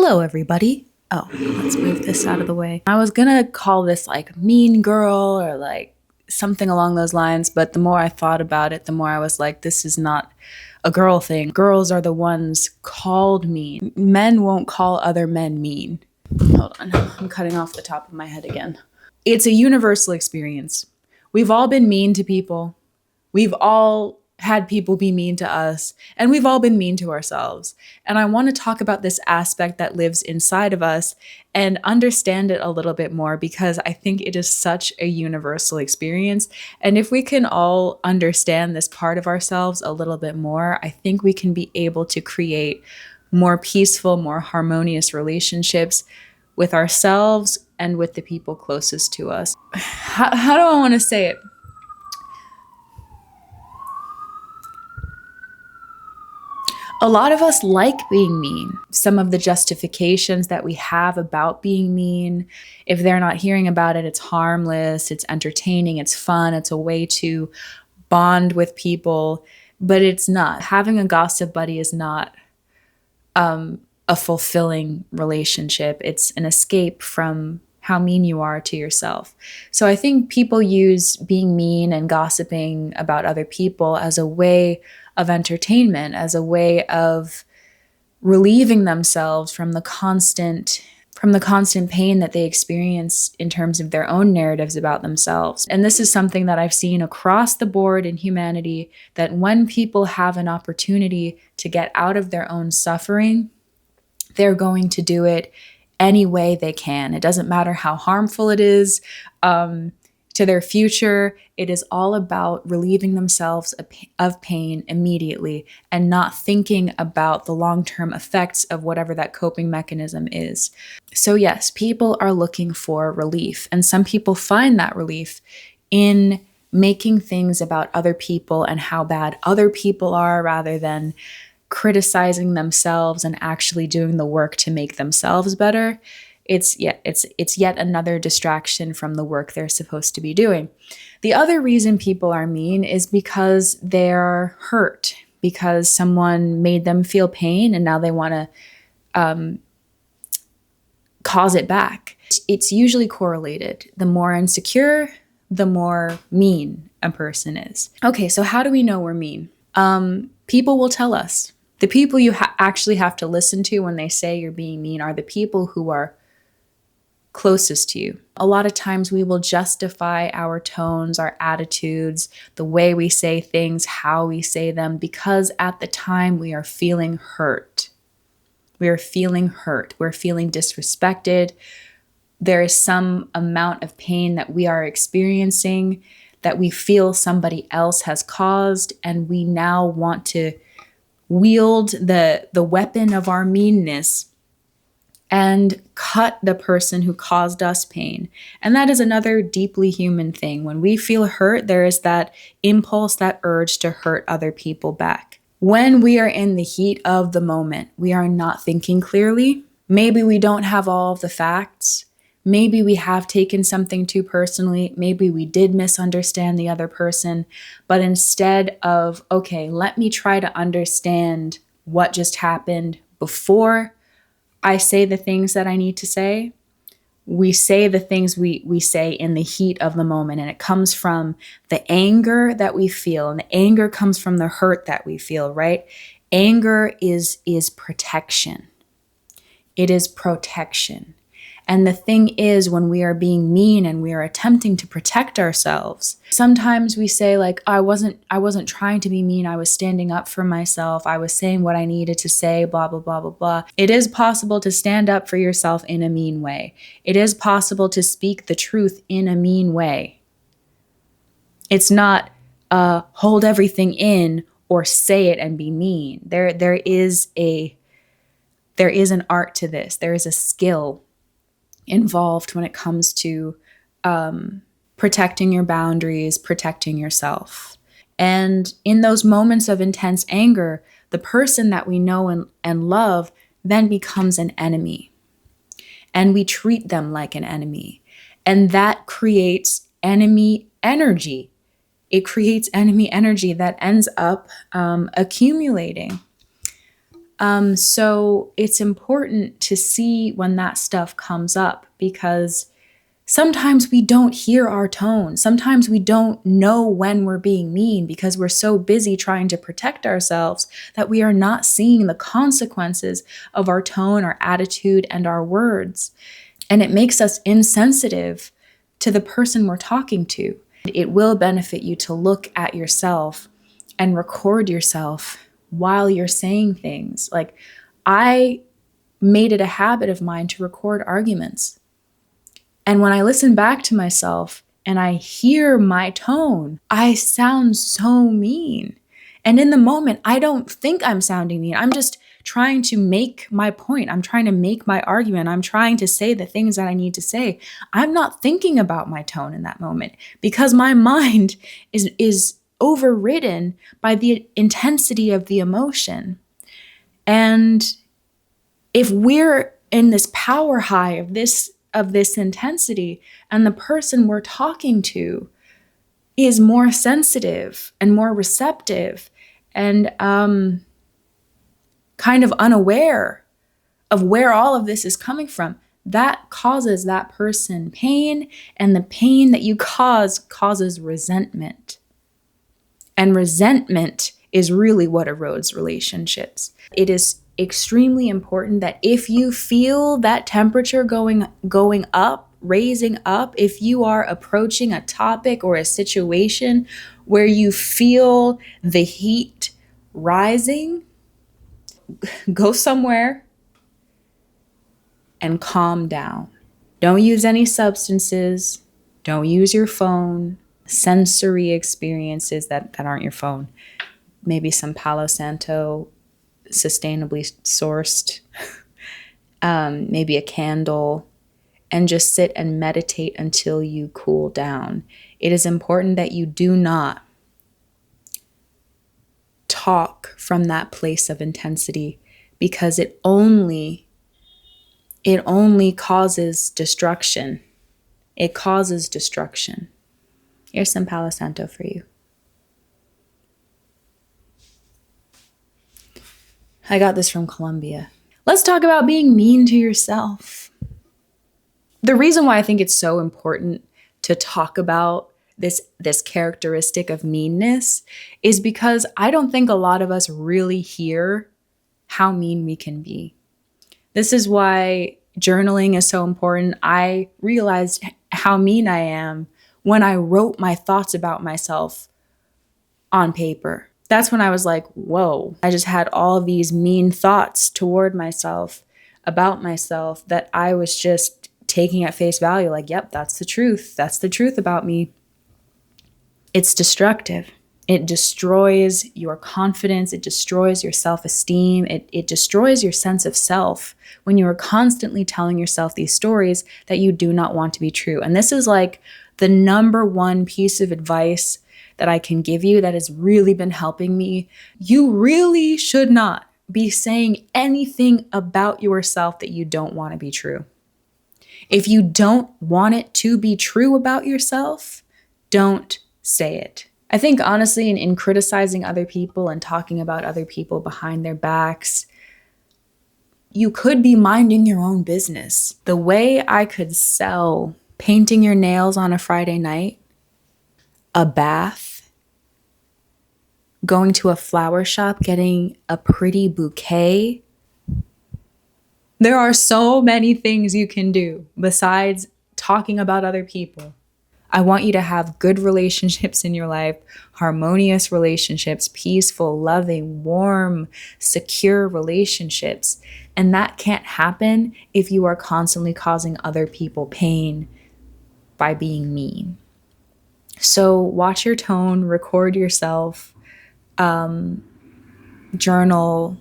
Hello, everybody. Oh, let's move this out of the way. I was gonna call this like mean girl or like something along those lines, but the more I thought about it, the more I was like, this is not a girl thing. Girls are the ones called mean. Men won't call other men mean. Hold on, I'm cutting off the top of my head again. It's a universal experience. We've all been mean to people. We've all had people be mean to us, and we've all been mean to ourselves. And I want to talk about this aspect that lives inside of us and understand it a little bit more, because I think it is such a universal experience. And if we can all understand this part of ourselves a little bit more, I think we can be able to create more peaceful, more harmonious relationships with ourselves and with the people closest to us. How do I want to say it? A lot of us like being mean. Some of the justifications that we have about being mean, if they're not hearing about it, it's harmless, it's entertaining, it's fun, it's a way to bond with people, but it's not. Having a gossip buddy is not a fulfilling relationship. It's an escape from how mean you are to yourself. So I think people use being mean and gossiping about other people as a way of entertainment, as a way of relieving themselves from the constant pain that they experience in terms of their own narratives about themselves. And this is something that I've seen across the board in humanity, that when people have an opportunity to get out of their own suffering, they're going to do it any way they can. It doesn't matter how harmful it is to their future. It is all about relieving themselves of pain immediately and not thinking about the long-term effects of whatever that coping mechanism is. So yes, people are looking for relief, and some people find that relief in making things about other people and how bad other people are, rather than criticizing themselves and actually doing the work to make themselves better. It's yet another distraction from the work they're supposed to be doing. The other reason people are mean is because they're hurt, because someone made them feel pain and now they want to cause it back. It's usually correlated. The more insecure, the more mean a person is. Okay, so how do we know we're mean? People will tell us. The people you actually have to listen to when they say you're being mean are the people who are closest to you. A lot of times we will justify our tones, our attitudes, the way we say things, how we say them, because at the time we are feeling hurt. We are feeling hurt. We're feeling disrespected. There is some amount of pain that we are experiencing that we feel somebody else has caused, and we now want to wield the weapon of our meanness and cut the person who caused us pain. And that is another deeply human thing. When we feel hurt, there is that impulse, that urge to hurt other people back. When we are in the heat of the moment, we are not thinking clearly. Maybe we don't have all of the facts. Maybe we have taken something too personally. Maybe we did misunderstand the other person. But instead of, okay, let me try to understand what just happened before I say the things that I need to say, we say the things we say in the heat of the moment. And it comes from the anger that we feel. And the anger comes from the hurt that we feel, right? Anger is protection. It is protection. And the thing is, when we are being mean and we are attempting to protect ourselves, sometimes we say like, I wasn't trying to be mean. I was standing up for myself. I was saying what I needed to say, blah, blah, blah, blah, blah. It is possible to stand up for yourself in a mean way. It is possible to speak the truth in a mean way. It's not hold everything in or say it and be mean. There is an art to this. There is a skill involved when it comes to protecting your boundaries, protecting yourself. And in those moments of intense anger, the person that we know and love then becomes an enemy. And we treat them like an enemy. And that creates enemy energy. It creates enemy energy that ends up accumulating. So it's important to see when that stuff comes up, because sometimes we don't hear our tone. Sometimes we don't know when we're being mean because we're so busy trying to protect ourselves that we are not seeing the consequences of our tone, our attitude, and our words. And it makes us insensitive to the person we're talking to. It will benefit you to look at yourself and record yourself while you're saying things. Like, I made it a habit of mine to record arguments. And when I listen back to myself and I hear my tone, I sound so mean. And in the moment, I don't think I'm sounding mean. I'm just trying to make my point. I'm trying to make my argument. I'm trying to say the things that I need to say. I'm not thinking about my tone in that moment because my mind is overridden by the intensity of the emotion. And if we're in this power high of this intensity, and the person we're talking to is more sensitive and more receptive and kind of unaware of where all of this is coming from, that causes that person pain, and the pain that you causes resentment. And resentment is really what erodes relationships. It is extremely important that if you feel that temperature going up, raising up, if you are approaching a topic or a situation where you feel the heat rising, go somewhere and calm down. Don't use any substances. Don't use your phone. Sensory experiences that aren't your phone. Maybe some Palo Santo, sustainably sourced, maybe a candle, and just sit and meditate until you cool down. It is important that you do not talk from that place of intensity, because it only causes destruction. It causes destruction. Here's some Palo Santo for you. I got this from Colombia. Let's talk about being mean to yourself. The reason why I think it's so important to talk about this characteristic of meanness is because I don't think a lot of us really hear how mean we can be. This is why journaling is so important. I realized how mean I am when I wrote my thoughts about myself on paper. That's when I was like, whoa, I just had all these mean thoughts toward myself, about myself, that I was just taking at face value. Like, yep, that's the truth. That's the truth about me. It's destructive. It destroys your confidence. It destroys your self-esteem. It destroys your sense of self when you are constantly telling yourself these stories that you do not want to be true. And this is like the number one piece of advice that I can give you that has really been helping me. You really should not be saying anything about yourself that you don't want to be true. If you don't want it to be true about yourself, don't say it. I think honestly, in criticizing other people and talking about other people behind their backs, you could be minding your own business. The way I could sell painting your nails on a Friday night, a bath, going to a flower shop, getting a pretty bouquet. There are so many things you can do besides talking about other people. I want you to have good relationships in your life, harmonious relationships, peaceful, loving, warm, secure relationships. And that can't happen if you are constantly causing other people pain by being mean. So watch your tone, record yourself, journal,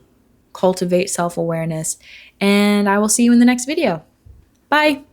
cultivate self-awareness, and I will see you in the next video. Bye.